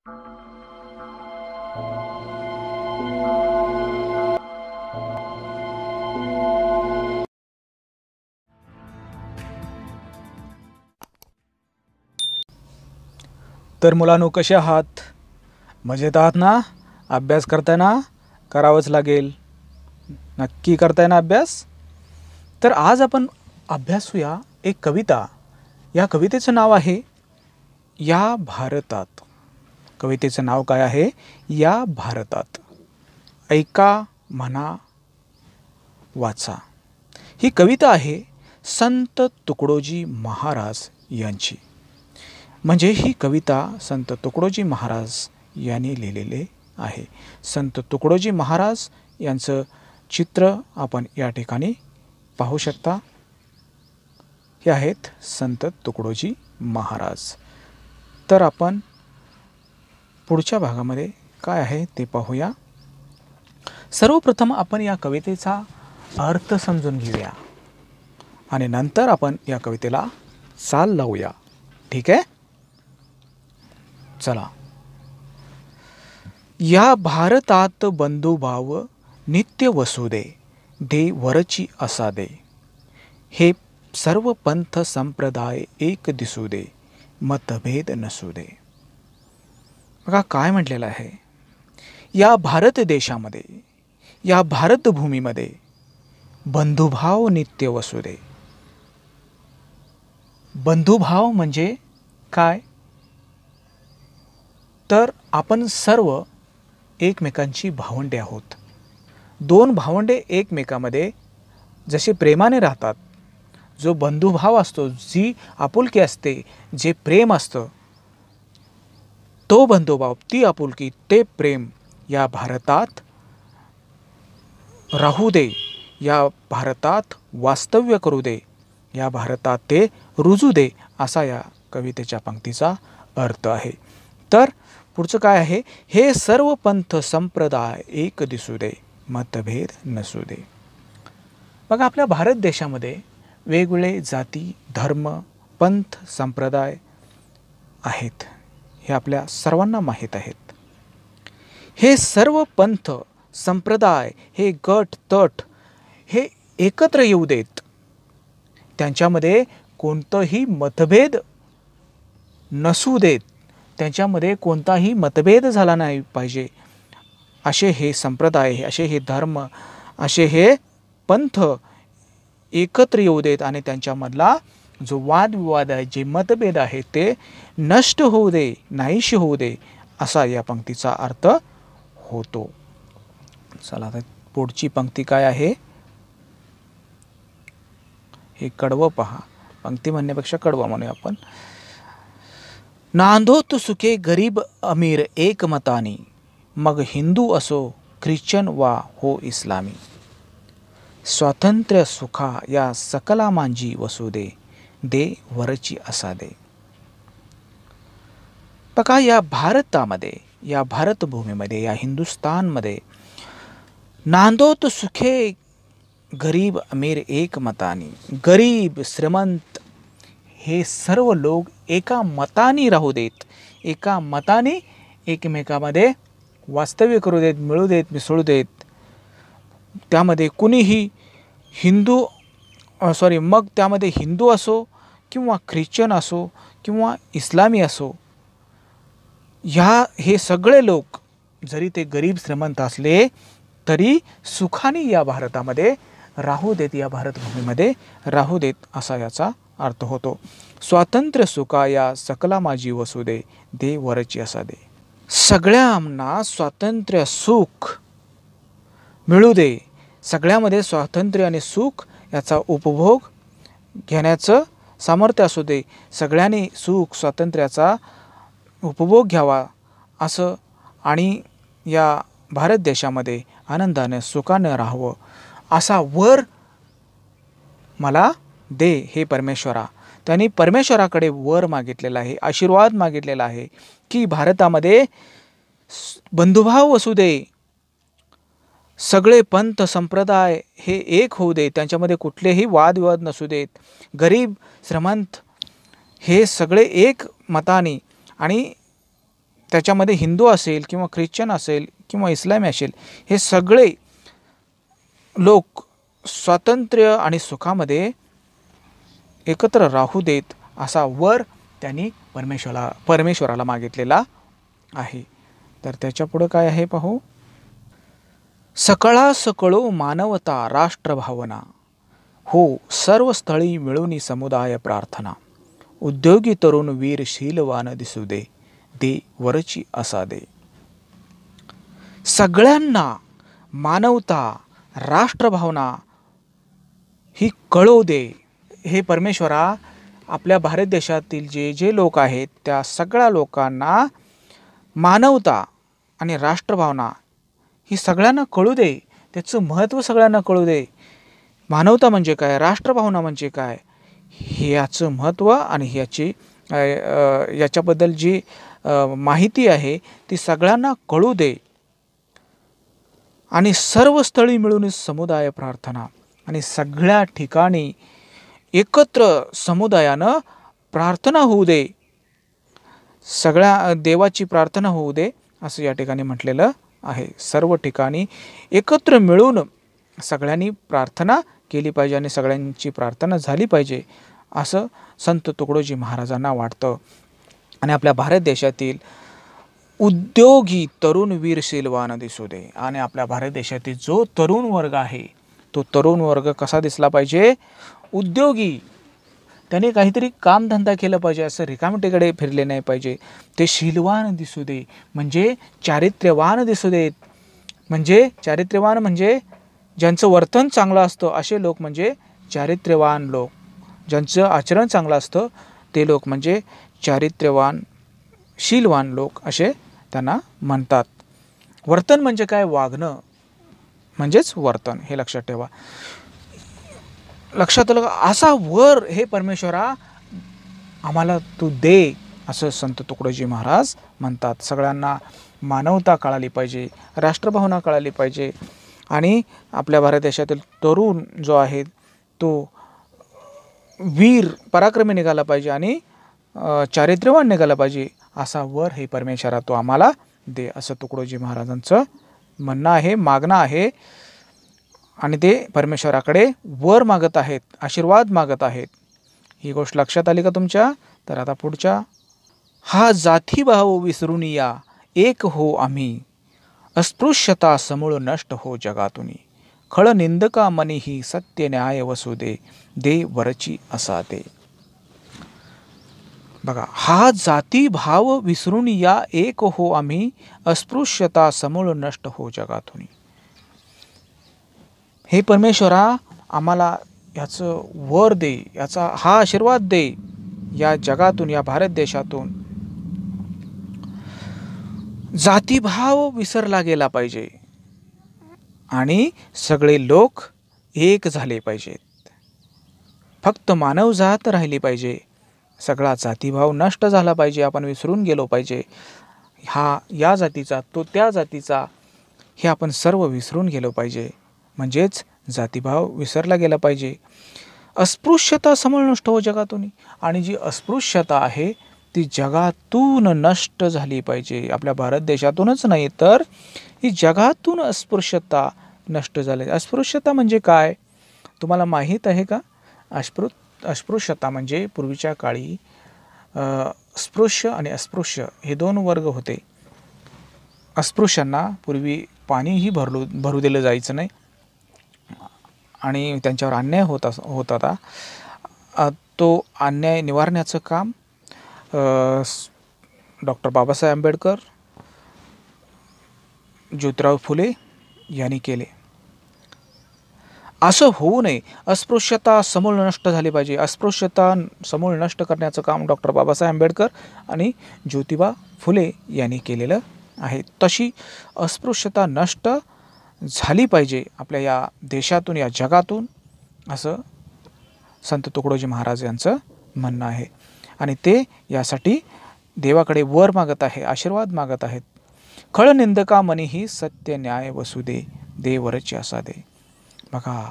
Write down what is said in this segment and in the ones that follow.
तर मुलांनो, कसे आहात? मजेत आहात ना? अभ्यास करताय ना? करावंच लागेल. नक्की करताय ना अभ्यास? तर आज आपण अभ्यासूया एक कविता. या कवितेचं नाव आहे या भारतात. कवितेचं नाव काय आहे? या भारतात. ऐका, म्हणा, वाचा. ही कविता आहे संत तुकडोजी महाराज यांची. म्हणजे ही कविता संत तुकडोजी महाराज यांनी लिहिलेले आहे. संत तुकडोजी महाराज यांचं चित्र आपण या ठिकाणी पाहू शकता. हे आहेत संत तुकडोजी महाराज. तर आपण पुढच्या भागामध्ये काय आहे ते पाहूया. सर्वप्रथम आपण या कवितेचा अर्थ समजून घेऊया आणि नंतर आपण या कवितेला चाल लावूया. ठीक आहे? चला. या भारतात बंधुभाव नित्य वसुदे, दे वरची असादे. हे सर्व पंथ संप्रदाय एक दिसू दे, मतभेद नसू दे. बघा काय म्हटलेलं आहे. या भारत देशामध्ये, या भारत भूमीमध्ये बंधुभाव नित्य वसू दे. बंधुभाव म्हणजे काय? तर आपण सर्व एकमेकांची भावंडे आहोत. दोन भावंडे एकमेकामध्ये जसे प्रेमाने राहतात, जो बंधुभाव असतो, जी आपुलकी असते, जे प्रेम असतं, तो बंधुभाव, ती आपुलकी, ते प्रेम या भारतात राहू दे, या भारतात वास्तव्य करू दे, या भारतात ते रुजू दे, असा या कवितेच्या पंक्तीचा अर्थ आहे. तर पुढचं काय आहे? हे सर्व पंथ संप्रदाय एक दिसू दे, मतभेद नसू दे. बघा आपल्या भारत देशामध्ये वेगवेगळे जाती, धर्म, पंथ, संप्रदाय आहेत. हे आपल्या सर्वांना माहीत आहेत. हे सर्व पंथ संप्रदाय, हे गट तट, हे एकत्र येऊ देत. त्यांच्यामध्ये कोणतंही मतभेद नसू देत. त्यांच्यामध्ये कोणताही मतभेद झाला नाही पाहिजे. असे हे संप्रदाय, असे हे धर्म, असे हे पंथ एकत्र येऊ देत आणि त्यांच्यामधला जो वादविवाद आहे, जे मतभेद आहे, ते नष्ट होऊ दे, नाहीशी होऊ दे, असा या पंक्तीचा अर्थ होतो. चला आता पुढची पंक्ती काय आहे हे कडवं पहा. पंक्ती म्हणण्यापेक्षा कडवं म्हणूया आपण. नांदोत सुखे गरीब अमीर एकमतानी, मग हिंदू असो ख्रिश्चन वा हो इस्लामी. स्वातंत्र्य सुखा या सकला मांजी वसू दे, दे वरची असादे. बघा या भारतामध्ये, या भारतभूमीमध्ये, या हिंदुस्थानमध्ये नांदोत सुखे गरीब अमीर एकमतानी. गरीब श्रीमंत हे सर्व लोक एका मताने राहू देत, एका मताने एकमेकामध्ये वास्तव्य करू देत, मिळू देत, मिसळू देत. त्यामध्ये कुणीही मग त्यामध्ये हिंदू असो किंवा ख्रिश्चन असो किंवा इस्लामी असो, हे सगळे लोक जरी ते गरीब श्रीमंत असले तरी सुखाने या भारतामध्ये राहू देत, या भारतभूमीमध्ये राहू देत, असा याचा अर्थ होतो. स्वातंत्र्य सुखा या सकला माझी वसू दे, दे वरची असा दे. सगळ्यांना स्वातंत्र्य सुख मिळू दे. सगळ्यामध्ये स्वातंत्र्य आणि सुख याचा उपभोग घेण्याचं सामर्थ्य असू दे. सगळ्यांनी सुख स्वातंत्र्याचा उपभोग घ्यावा असं, आणि या भारत देशामध्ये आनंदाने सुखाने राहावं असा वर मला दे हे परमेश्वरा. त्यांनी परमेश्वराकडे वर मागितलेला आहे, आशीर्वाद मागितलेला आहे की भारतामध्ये बंधुभाव असू दे, सगळे पंथ संप्रदाय हे एक होऊ दे, त्यांच्यामध्ये कुठलेही वादविवाद नसू देत. गरीब श्रीमंत हे सगळे एक मताने आणि त्याच्यामध्ये हिंदू असेल किंवा ख्रिश्चन असेल किंवा इस्लामी असेल, हे सगळे लोक स्वातंत्र्य आणि सुखामध्ये एकत्र राहू देत असा वर त्यांनी परमेश्वराला मागितलेला आहे. तर त्याच्या पुढे काय आहे पाहू. सकळा सकळो मानवता राष्ट्रभावना, हो सर्व स्थळी मिळूनी समुदाय प्रार्थना, उद्योगी तरुण वीर शीलवान दिसू दे, दे वरची असा दे. सगळ्यांना मानवता राष्ट्रभावना ही कळू दे. हे परमेश्वरा आपल्या भारत देशातील जे जे लोक आहेत त्या सगळ्या लोकांना मानवता आणि राष्ट्रभावना ही सगळ्यांना कळू दे. त्याचं महत्त्व सगळ्यांना कळू दे. मानवता म्हणजे काय, राष्ट्रभावना म्हणजे काय, ह्याचं महत्त्व आणि याच्याबद्दल जी माहिती आहे ती सगळ्यांना कळू दे. आणि सर्व स्थळी मिळून समुदाय प्रार्थना, आणि सगळ्या ठिकाणी एकत्र समुदायानं प्रार्थना होऊ दे, सगळ्या देवाची प्रार्थना होऊ दे असं या ठिकाणी म्हटलेलं आहे. सर्व ठिकाणी एकत्र मिळून सगळ्यांनी प्रार्थना केली पाहिजे आणि सगळ्यांची प्रार्थना झाली पाहिजे असं संत तुकडोजी महाराजांना वाटतं. आणि आपल्या भारत देशातील उद्योगी तरुण वीर शीलवान दिसू दे. आणि आपल्या भारत देशातील जो तरुण वर्ग आहे तो तरुण वर्ग कसा दिसला पाहिजे, उद्योगी, त्याने काहीतरी कामधंदा केलं पाहिजे, असं रिकामटेकडे फिरले नाही पाहिजे. ते शीलवान दिसू दे म्हणजे चारित्र्यवान दिसू देत. म्हणजे चारित्र्यवान म्हणजे ज्यांचं वर्तन चांगलं असतं असे लोक म्हणजे चारित्र्यवान लोक. ज्यांचं आचरण चांगलं असतं ते लोक म्हणजे चारित्र्यवान शीलवान लोक असे त्यांना म्हणतात. वर्तन म्हणजे काय, वागणं म्हणजेच वर्तन, हे लक्षात ठेवा. लक्षात आलं का. असा वर हे परमेश्वरा आम्हाला तू दे असं संत तुकडोजी महाराज म्हणतात. सगळ्यांना मानवता कळाली पाहिजे, राष्ट्रभावना कळाली पाहिजे आणि आपल्या भारत देशातील तरुण जो आहे तो वीर पराक्रमी निघाला पाहिजे आणि चारित्र्यवान निघाला पाहिजे. असा वर हे परमेश्वरा तो आम्हाला दे असं तुकडोजी महाराजांचं म्हणणं आहे, मागणं आहे. आणि ते परमेश्वराकडे वर मागत आहेत, आशीर्वाद मागत आहेत. ही गोष्ट लक्षात आली का तुमच्या. तर आता पुढच्या, हा जातीभाव विसरून या एक हो आम्ही, अस्पृश्यता समूळ नष्ट हो जगातुनी, खळ निंदका मनी ही सत्य न्याय वसू दे, दे वरची असा दे. बघा, हा जातीभाव विसरून या एक हो आम्ही, अस्पृश्यता समूळ नष्ट हो जगातुनी. हे परमेश्वरा आम्हाला याचं वर दे, याचा हा आशीर्वाद दे. या जगातून, या भारत देशातून जातीभाव विसरला गेला पाहिजे आणि सगळे लोक एक झाले पाहिजेत. फक्त मानवजात राहिली पाहिजे. सगळा जातीभाव नष्ट झाला पाहिजे, आपण विसरून गेलो पाहिजे. हा या जातीचा, तो त्या जातीचा, हे आपण सर्व विसरून गेलो पाहिजे. म्हणजेच जातीभाव विसरला गेला पाहिजे. अस्पृश्यता समूळ नष्ट हो जगातून, आणि जी अस्पृश्यता आहे ती जगातून नष्ट झाली पाहिजे. आपल्या भारत देशातूनच नाही तर ही जगातून अस्पृश्यता नष्ट झाली. अस्पृश्यता म्हणजे काय तुम्हाला माहीत आहे का. अस्पृश्यता म्हणजे पूर्वीच्या काळी स्पृश्य आणि अस्पृश्य हे दोन वर्ग होते. अस्पृश्यांना पूर्वी पाणीही भरू दिलं जायचं नाही आणि त्यांच्यावर अन्याय होत होता. तो अन्याय निवारण्याचं काम डॉक्टर बाबासाहेब आंबेडकर, ज्योतिराव फुले यांनी केले. असं होऊ नये, अस्पृश्यता समूळ नष्ट झाली पाहिजे. अस्पृश्यता समूळ नष्ट करण्याचं काम डॉक्टर बाबासाहेब आंबेडकर आणि ज्योतिबा फुले यांनी केलेलं आहे. तशी अस्पृश्यता नष्ट झाली पाहिजे आपल्या या देशातून, या जगातून, असं संत तुकडोजी महाराज यांचं म्हणणं आहे. आणि ते यासाठी देवाकडे वर मागत आहे, आशीर्वाद मागत आहेत. खळ निंदका मनी ही सत्य न्याय वसू दे, दे वरची असा दे. बघा,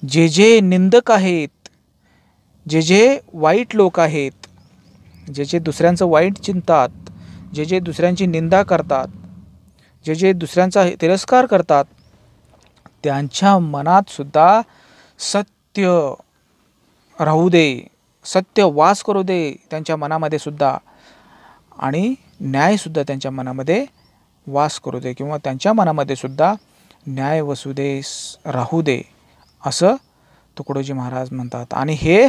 जे जे निंदक आहेत, जे जे वाईट लोक आहेत, जे जे दुसऱ्यांचं वाईट चिंतात, जे जे दुसऱ्यांची निंदा करतात, जे जे दुसऱ्यांचा तिरस्कार करतात, त्यांच्या मनात सुद्धा सत्य राहू दे, सत्य वास करू दे त्यांच्या मनामध्ये सुद्धा, आणि न्यायसुद्धा त्यांच्या मनामध्ये वास करू दे, किंवा त्यांच्या मनामध्ये सुद्धा न्याय वसू दे, राहू दे, असं तुकडोजी महाराज म्हणतात. आणि हे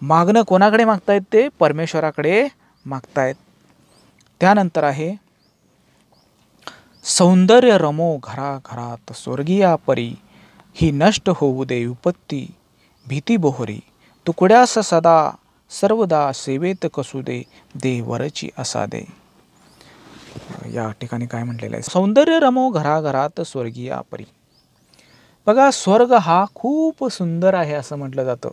मागणं कोणाकडे मागतायत? ते परमेश्वराकडे मागतायत. त्यानंतर आहे सौंदर्य रमो घराघरात स्वर्गीया परी, ही नष्ट होऊ दे विपत्ती भीती बोहरी, तुकड्यास सदा सर्वदा सेवेत कसू दे, देवरची असा दे. या ठिकाणी काय म्हटलेलं आहे? सौंदर्य रमो घराघरात स्वर्गीया परी. बघा, स्वर्ग हा खूप सुंदर आहे असं म्हटलं जातं.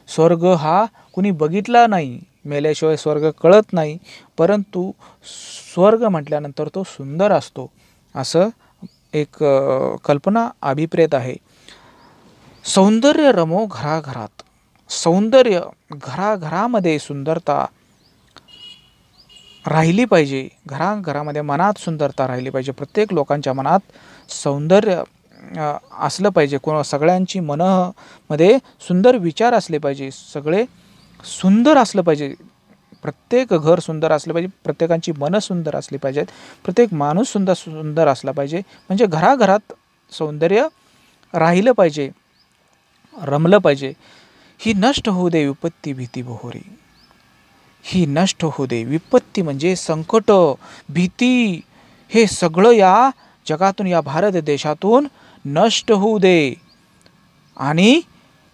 स्वर्ग हा कुणी बघितला नाही, मेल्याशिवाय स्वर्ग कळत नाही, परंतु स्वर्ग म्हटल्यानंतर तो सुंदर असतो, असं एक कल्पना अभिप्रेत आहे. सौंदर्य रमो घराघरात, सौंदर्य घराघरामध्ये सुंदरता राहिली पाहिजे, घराघरामध्ये मनात सुंदरता राहिली पाहिजे. प्रत्येक लोकांच्या मनात सौंदर्य असलं पाहिजे. सगळ्यांची मनामध्ये सुंदर विचार असले पाहिजे, सगळे सुंदर असलं पाहिजे, प्रत्येक घर सुंदर असलं पाहिजे, प्रत्येकांची मनं सुंदर असली पाहिजेत, प्रत्येक माणूस सुंदर असला पाहिजे. म्हणजे घराघरात सौंदर्य राहिलं पाहिजे, रमलं पाहिजे. ही नष्ट होऊ दे विपत्ती भीती बोहरी, ही नष्ट होऊ दे. विपत्ती म्हणजे संकट, भीती, हे सगळं या जगातून, या भारत देशातून नष्ट होऊ दे. आणि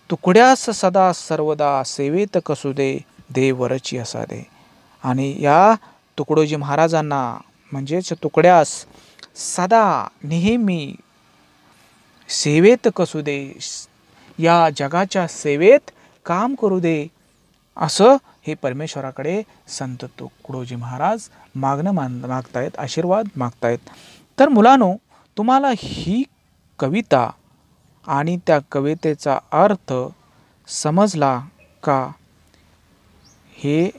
तुकड्यास सदा सर्वदा सेवेत कसू दे, देवरची असा दे. आणि या तुकडोजी महाराजांना, म्हणजेच तुकड्यास सदा नेहमी सेवेत कसू दे, या जगाच्या सेवेत काम करू दे, असं हे परमेश्वराकडे संत तुकडोजी महाराज मागणं मागतायत, आशीर्वाद मागतायत. तर मुलांनो, तुम्हाला ही कविता आणि त्या कवितेचा अर्थ समजला का? हे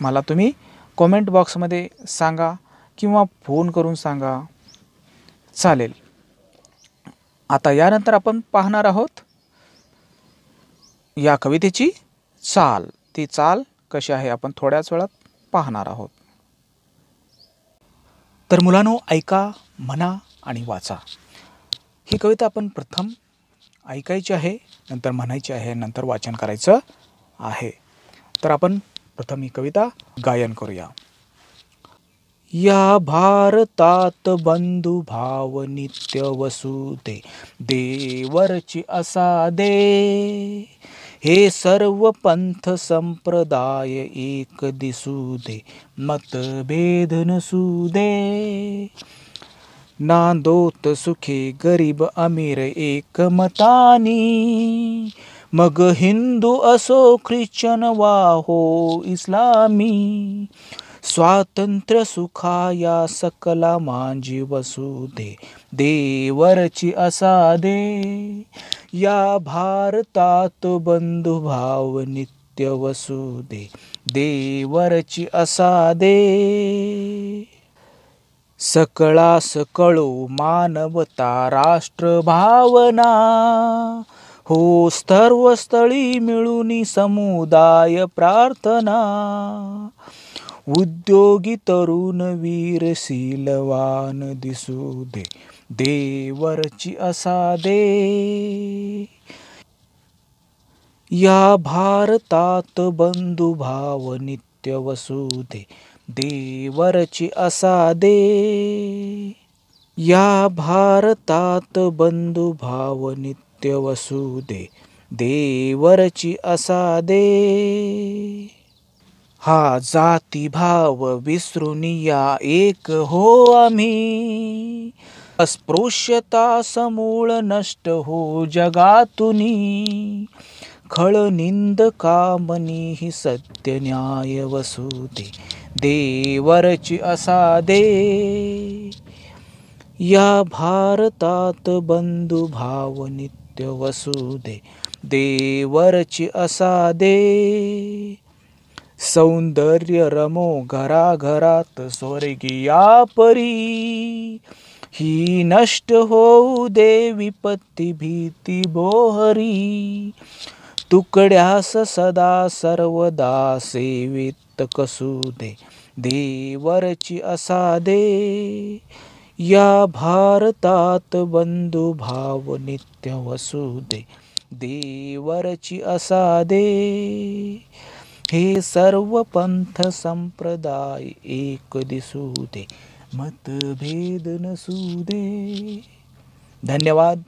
मला तुम्ही कमेंट बॉक्समध्ये सांगा किंवा फोन करून सांगा, चालेल. आता यानंतर आपण पाहणार आहोत या कवितेची चाल. ती चाल कशी आहे आपण थोड्याच वेळात पाहणार आहोत. तर मुलांनो, ऐका, म्हणा आणि वाचा. ही कविता आपण प्रथम ऐकायची आहे, नंतर म्हणायची आहे, नंतर वाचन करायचं आहे. तर आपण प्रथम ही कविता गायन करूया. या भारतात बंधुभाव नित्य वसुदे, देवरची असा दे. हे सर्व पंथ संप्रदाय एक दिसू दे, मतभेद नसू दे. नांदोत सुखे गरीब अमीर एकमतानी, मग हिंदू असो ख्रिश्चन वा हो इस्लामी. स्वातंत्र्य सुखाया सकला मांजी वसू दे, देवरची असा दे. या भारतात बंधुभाव नित्य वसू दे, देवरची असा दे. सकळा सकळो मानवता राष्ट्र भावना, हो सर्व स्थळी मिळून समुदाय प्रार्थना. उद्योगी तरुण वीर शीलवान दिसू दे, देवरची असा दे. या भारतात बंधुभाव नित्य वसू दे, देवरची असा दे. या भारतात बंधुभाव नित्य वसू दे, देवरची असा दे. हा जाती भाव विसरून या एक हो आम्ही, अस्पृश्यता समूळ नष्ट हो जगातुनी. खळ निंद कामनी ही सत्य न्याय वसू दे, देवरची असा दे. या भारतात बंधुभाव नित्य वसू दे, देवरची असा दे. सौंदर्य रमो घराघरात स्वर्गीया परी. ही नष्ट होऊ दे विपत्ती भीती बोहरी. तुकड्यास सदा सर्वदा सेवित कसू दे. देवरची असादे या भारतात बंधुभाव नित्य वसू दे. देवरची असादे हे सर्व पंथ संप्रदाय एक दिसू दे. मतभेद नसू दे. धन्यवाद.